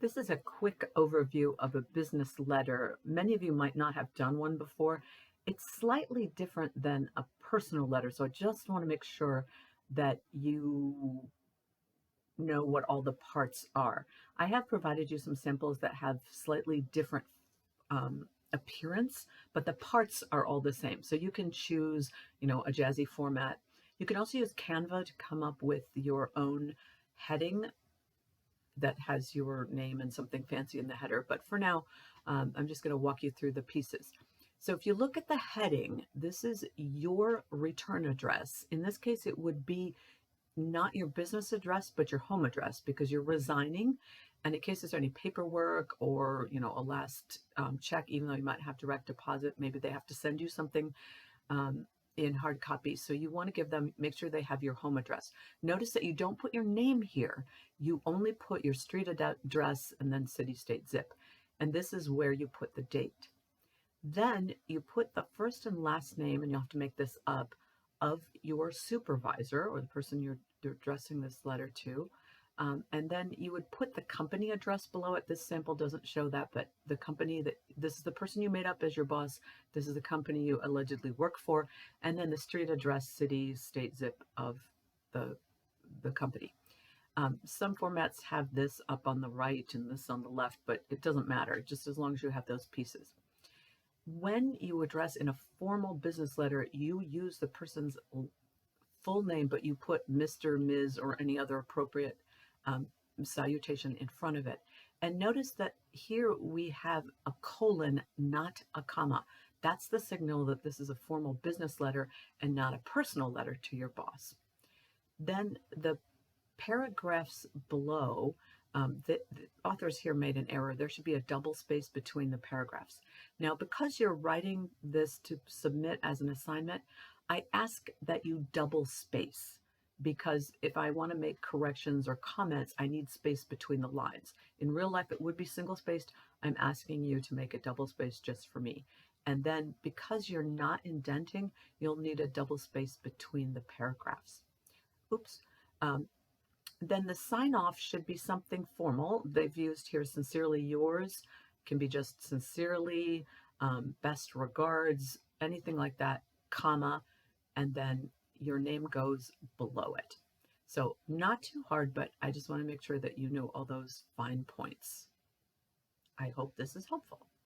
This is a quick overview of a business letter. Many of you might not have done one before. It's slightly different than a personal letter, so I just want to make sure that you know what all the parts are. I have provided you some samples that have slightly different appearance, but the parts are all the same. So you can choose, a jazzy format. You can also use Canva to come up with your own heading that has your name and something fancy in the header. But for now, I'm just going to walk you through the pieces. So if you look at the heading, this is your return address. In this case, it would be not your business address, but your home address because you're resigning. And in case there's any paperwork or, a last check, even though you might have direct deposit, maybe they have to send you something in hard copy. So you want to give them, make sure they have your home address. Notice that you don't put your name here. You only put your street address and then city, state, zip. And this is where you put the date. Then you put the first and last name, and you'll have to make this up, of your supervisor or the person you're addressing this letter to. And then you would put the company address below it. This sample doesn't show that, but the company this is the person you made up as your boss. This is the company you allegedly work for. And then the street address, city, state, zip of the company. Some formats have this up on the right and this on the left, but it doesn't matter, just as long as you have those pieces. When you address in a formal business letter, you use the person's full name, but you put Mr., Ms., or any other appropriate salutation in front of it. And notice that here we have a colon, not a comma. That's the signal that this is a formal business letter and not a personal letter to your boss. Then the paragraphs below, the authors here made an error. There should be a double space between the paragraphs. Now, because you're writing this to submit as an assignment, I ask that you double space because if I want to make corrections or comments, I need space between the lines. In real life, it would be single spaced. I'm asking you to make a double space just for me. And then because you're not indenting, you'll need a double space between the paragraphs. Oops. Then the sign off should be something formal. They've used here sincerely yours, can be just sincerely, best regards, anything like that, comma, and then your name goes below it. So not too hard, but I just want to make sure that you know all those fine points. I hope this is helpful.